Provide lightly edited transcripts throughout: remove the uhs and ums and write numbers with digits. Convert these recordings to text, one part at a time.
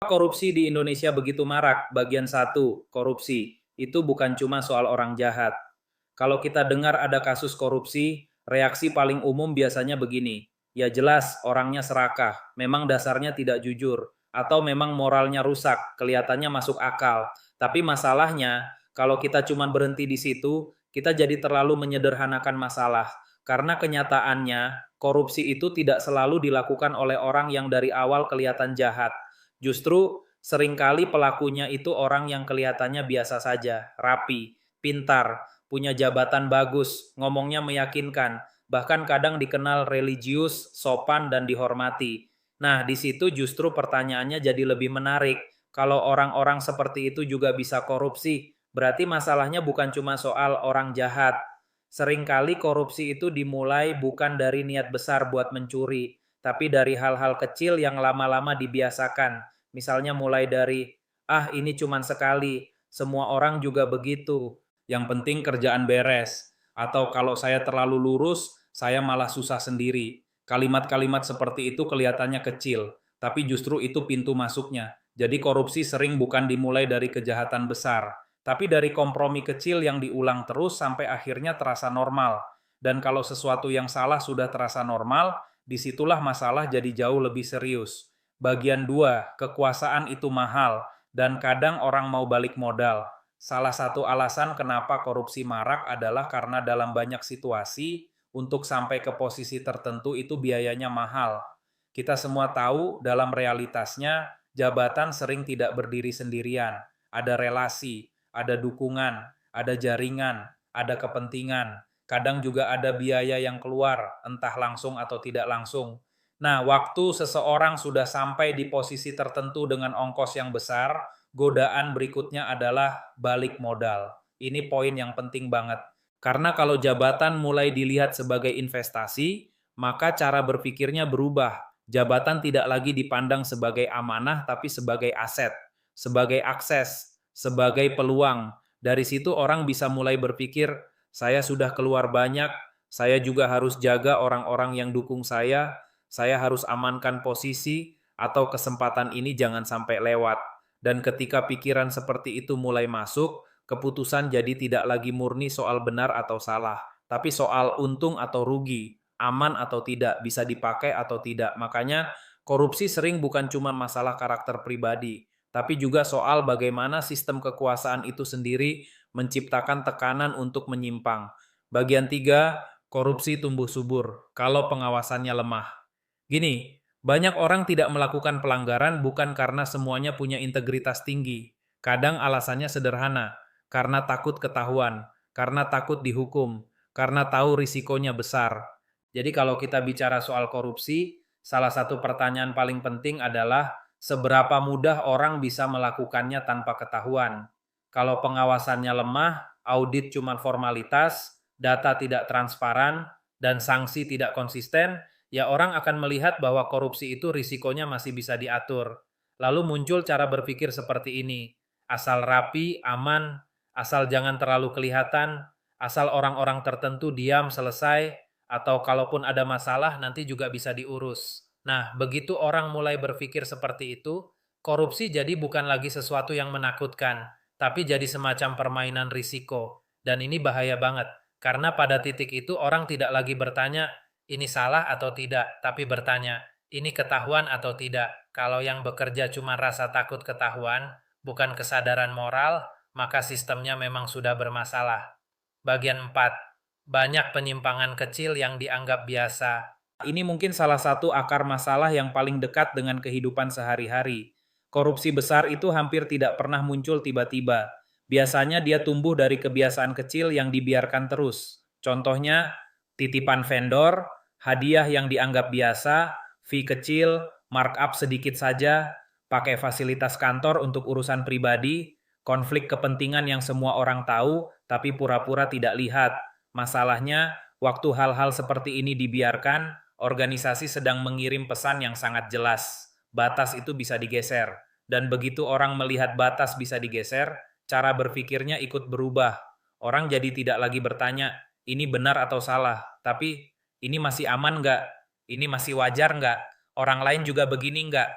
Korupsi di Indonesia begitu marak? Bagian satu, korupsi. Itu bukan cuma soal orang jahat. Kalau kita dengar ada kasus korupsi, reaksi paling umum biasanya begini. Ya jelas, orangnya serakah, memang dasarnya tidak jujur, atau memang moralnya rusak, kelihatannya masuk akal. Tapi masalahnya, kalau kita cuma berhenti di situ, kita jadi terlalu menyederhanakan masalah. Karena kenyataannya, korupsi itu tidak selalu dilakukan oleh orang yang dari awal kelihatan jahat. Justru seringkali pelakunya itu orang yang kelihatannya biasa saja, rapi, pintar, punya jabatan bagus, ngomongnya meyakinkan, bahkan kadang dikenal religius, sopan, dan dihormati. Nah, di situ justru pertanyaannya jadi lebih menarik. Kalau orang-orang seperti itu juga bisa korupsi, berarti masalahnya bukan cuma soal orang jahat. Seringkali korupsi itu dimulai bukan dari niat besar buat mencuri, tapi dari hal-hal kecil yang lama-lama dibiasakan. Misalnya mulai dari, ah ini cuman sekali, semua orang juga begitu. Yang penting kerjaan beres. Atau kalau saya terlalu lurus, saya malah susah sendiri. Kalimat-kalimat seperti itu kelihatannya kecil, tapi justru itu pintu masuknya. Jadi korupsi sering bukan dimulai dari kejahatan besar, tapi dari kompromi kecil yang diulang terus sampai akhirnya terasa normal. Dan kalau sesuatu yang salah sudah terasa normal, disitulah masalah jadi jauh lebih serius. Bagian 2, kekuasaan itu mahal, dan kadang orang mau balik modal. Salah satu alasan kenapa korupsi marak adalah karena dalam banyak situasi, untuk sampai ke posisi tertentu itu biayanya mahal. Kita semua tahu dalam realitasnya, jabatan sering tidak berdiri sendirian. Ada relasi, ada dukungan, ada jaringan, ada kepentingan. Kadang juga ada biaya yang keluar, entah langsung atau tidak langsung. Nah, waktu seseorang sudah sampai di posisi tertentu dengan ongkos yang besar, godaan berikutnya adalah balik modal. Ini poin yang penting banget. Karena kalau jabatan mulai dilihat sebagai investasi, maka cara berpikirnya berubah. Jabatan tidak lagi dipandang sebagai amanah, tapi sebagai aset, sebagai akses, sebagai peluang. Dari situ orang bisa mulai berpikir, saya sudah keluar banyak, saya juga harus jaga orang-orang yang dukung saya harus amankan posisi, atau kesempatan ini jangan sampai lewat. Dan ketika pikiran seperti itu mulai masuk, keputusan jadi tidak lagi murni soal benar atau salah, tapi soal untung atau rugi, aman atau tidak, bisa dipakai atau tidak. Makanya korupsi sering bukan cuma masalah karakter pribadi, tapi juga soal bagaimana sistem kekuasaan itu sendiri menciptakan tekanan untuk menyimpang. Bagian 3, korupsi tumbuh subur kalau pengawasannya lemah. Gini, banyak orang tidak melakukan pelanggaran bukan karena semuanya punya integritas tinggi. Kadang alasannya sederhana, karena takut ketahuan, karena takut dihukum, karena tahu risikonya besar. Jadi kalau kita bicara soal korupsi, salah satu pertanyaan paling penting adalah seberapa mudah orang bisa melakukannya tanpa ketahuan. Kalau pengawasannya lemah, audit cuma formalitas, data tidak transparan, dan sanksi tidak konsisten, ya orang akan melihat bahwa korupsi itu risikonya masih bisa diatur. Lalu muncul cara berpikir seperti ini, asal rapi, aman, asal jangan terlalu kelihatan, asal orang-orang tertentu diam selesai, atau kalaupun ada masalah nanti juga bisa diurus. Nah, begitu orang mulai berpikir seperti itu, korupsi jadi bukan lagi sesuatu yang menakutkan, tapi jadi semacam permainan risiko. Dan ini bahaya banget, karena pada titik itu orang tidak lagi bertanya, ini salah atau tidak, tapi bertanya, ini ketahuan atau tidak. Kalau yang bekerja cuma rasa takut ketahuan, bukan kesadaran moral, maka sistemnya memang sudah bermasalah. Bagian 4. Banyak penyimpangan kecil yang dianggap biasa. Ini mungkin salah satu akar masalah yang paling dekat dengan kehidupan sehari-hari. Korupsi besar itu hampir tidak pernah muncul tiba-tiba. Biasanya dia tumbuh dari kebiasaan kecil yang dibiarkan terus. Contohnya, titipan vendor, hadiah yang dianggap biasa, fee kecil, markup sedikit saja, pakai fasilitas kantor untuk urusan pribadi, konflik kepentingan yang semua orang tahu, tapi pura-pura tidak lihat. Masalahnya, waktu hal-hal seperti ini dibiarkan, organisasi sedang mengirim pesan yang sangat jelas. Batas itu bisa digeser. Dan begitu orang melihat batas bisa digeser, cara berpikirnya ikut berubah. Orang jadi tidak lagi bertanya, ini benar atau salah, tapi ini masih aman nggak? Ini masih wajar nggak? Orang lain juga begini nggak?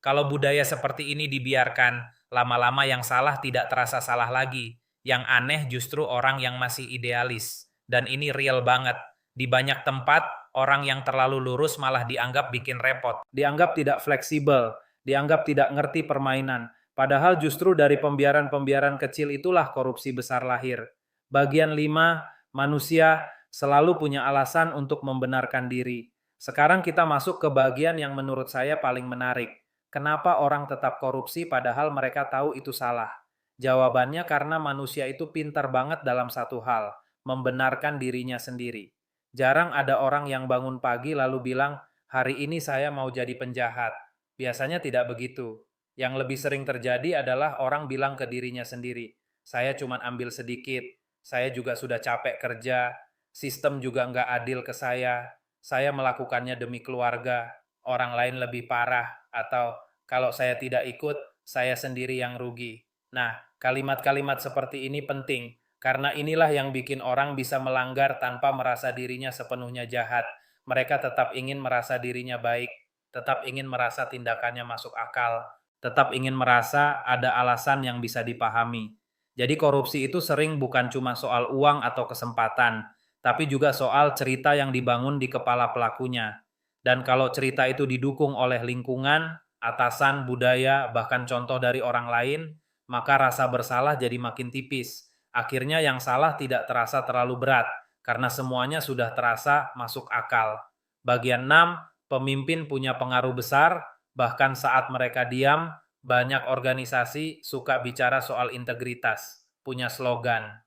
Kalau budaya seperti ini dibiarkan, lama-lama yang salah tidak terasa salah lagi. Yang aneh justru orang yang masih idealis. Dan ini real banget. Di banyak tempat, orang yang terlalu lurus malah dianggap bikin repot. Dianggap tidak fleksibel, dianggap tidak ngerti permainan. Padahal justru dari pembiaran-pembiaran kecil itulah korupsi besar lahir. Bagian 5, manusia selalu punya alasan untuk membenarkan diri. Sekarang kita masuk ke bagian yang menurut saya paling menarik. Kenapa orang tetap korupsi padahal mereka tahu itu salah? Jawabannya karena manusia itu pintar banget dalam satu hal, membenarkan dirinya sendiri. Jarang ada orang yang bangun pagi lalu bilang, hari ini saya mau jadi penjahat. Biasanya tidak begitu. Yang lebih sering terjadi adalah orang bilang ke dirinya sendiri, saya cuma ambil sedikit, saya juga sudah capek kerja, sistem juga nggak adil ke saya melakukannya demi keluarga, orang lain lebih parah, atau kalau saya tidak ikut, saya sendiri yang rugi. Nah, kalimat-kalimat seperti ini penting, karena inilah yang bikin orang bisa melanggar tanpa merasa dirinya sepenuhnya jahat. Mereka tetap ingin merasa dirinya baik, tetap ingin merasa tindakannya masuk akal, tetap ingin merasa ada alasan yang bisa dipahami. Jadi korupsi itu sering bukan cuma soal uang atau kesempatan, tapi juga soal cerita yang dibangun di kepala pelakunya. Dan kalau cerita itu didukung oleh lingkungan, atasan, budaya, bahkan contoh dari orang lain, maka rasa bersalah jadi makin tipis. Akhirnya yang salah tidak terasa terlalu berat, karena semuanya sudah terasa masuk akal. Bagian 6, pemimpin punya pengaruh besar, bahkan saat mereka diam, banyak organisasi suka bicara soal integritas, punya slogan,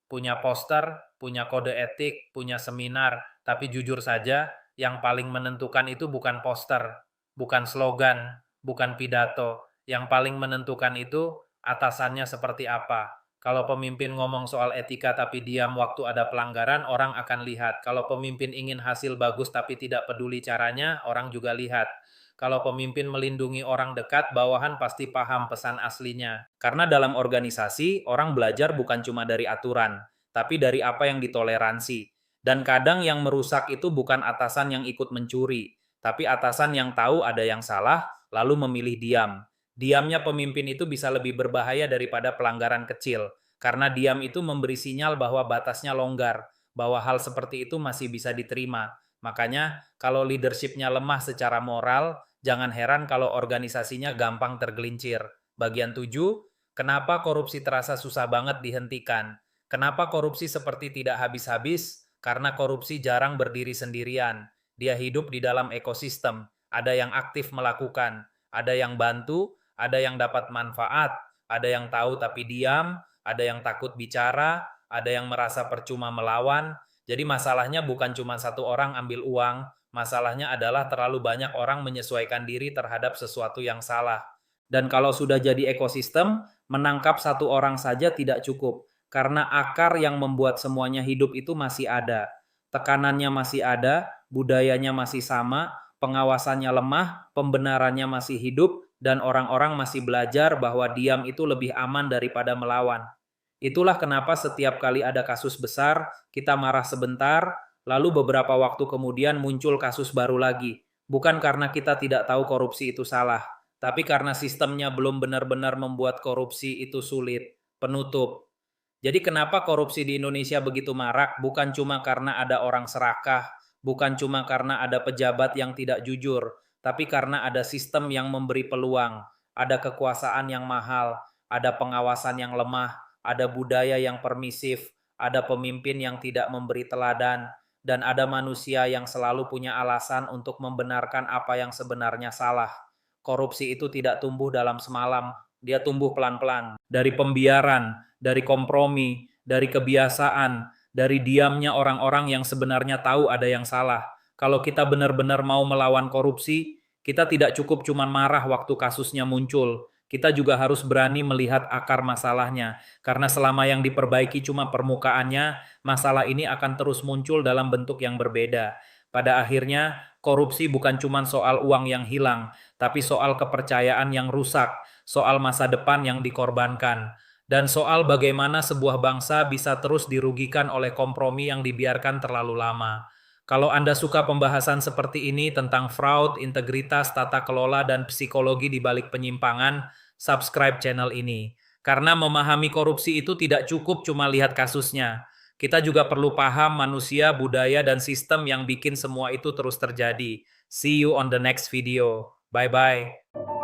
punya poster, punya kode etik, punya seminar, tapi jujur saja, yang paling menentukan itu bukan poster, bukan slogan, bukan pidato. Yang paling menentukan itu atasannya seperti apa. Kalau pemimpin ngomong soal etika tapi diam waktu ada pelanggaran, orang akan lihat. Kalau pemimpin ingin hasil bagus tapi tidak peduli caranya, orang juga lihat. Kalau pemimpin melindungi orang dekat, bawahan pasti paham pesan aslinya. Karena dalam organisasi, orang belajar bukan cuma dari aturan, tapi dari apa yang ditoleransi. Dan kadang yang merusak itu bukan atasan yang ikut mencuri, tapi atasan yang tahu ada yang salah, lalu memilih diam. Diamnya pemimpin itu bisa lebih berbahaya daripada pelanggaran kecil, karena diam itu memberi sinyal bahwa batasnya longgar, bahwa hal seperti itu masih bisa diterima. Makanya, kalau leadership-nya lemah secara moral, jangan heran kalau organisasinya gampang tergelincir. Bagian 7, kenapa korupsi terasa susah banget dihentikan? Kenapa korupsi seperti tidak habis-habis? Karena korupsi jarang berdiri sendirian. Dia hidup di dalam ekosistem. Ada yang aktif melakukan, ada yang bantu, ada yang dapat manfaat, ada yang tahu tapi diam, ada yang takut bicara, ada yang merasa percuma melawan. Jadi masalahnya bukan cuma satu orang ambil uang, masalahnya adalah terlalu banyak orang menyesuaikan diri terhadap sesuatu yang salah. Dan kalau sudah jadi ekosistem, menangkap satu orang saja tidak cukup, karena akar yang membuat semuanya hidup itu masih ada. Tekanannya masih ada, budayanya masih sama, pengawasannya lemah, pembenarannya masih hidup, dan orang-orang masih belajar bahwa diam itu lebih aman daripada melawan. Itulah kenapa setiap kali ada kasus besar, kita marah sebentar, lalu beberapa waktu kemudian muncul kasus baru lagi. Bukan karena kita tidak tahu korupsi itu salah, tapi karena sistemnya belum benar-benar membuat korupsi itu sulit, penutup. Jadi kenapa korupsi di Indonesia begitu marak? Bukan cuma karena ada orang serakah, bukan cuma karena ada pejabat yang tidak jujur, tapi karena ada sistem yang memberi peluang, ada kekuasaan yang mahal, ada pengawasan yang lemah, ada budaya yang permisif, ada pemimpin yang tidak memberi teladan, dan ada manusia yang selalu punya alasan untuk membenarkan apa yang sebenarnya salah. Korupsi itu tidak tumbuh dalam semalam, dia tumbuh pelan-pelan. Dari pembiaran, dari kompromi, dari kebiasaan, dari diamnya orang-orang yang sebenarnya tahu ada yang salah. Kalau kita benar-benar mau melawan korupsi, kita tidak cukup cuma marah waktu kasusnya muncul. Kita juga harus berani melihat akar masalahnya, karena selama yang diperbaiki cuma permukaannya, masalah ini akan terus muncul dalam bentuk yang berbeda. Pada akhirnya, korupsi bukan cuma soal uang yang hilang, tapi soal kepercayaan yang rusak, soal masa depan yang dikorbankan, dan soal bagaimana sebuah bangsa bisa terus dirugikan oleh kompromi yang dibiarkan terlalu lama. Kalau Anda suka pembahasan seperti ini tentang fraud, integritas, tata kelola, dan psikologi di balik penyimpangan, subscribe channel ini. Karena memahami korupsi itu tidak cukup cuma lihat kasusnya. Kita juga perlu paham manusia, budaya, dan sistem yang bikin semua itu terus terjadi. See you on the next video. Bye-bye.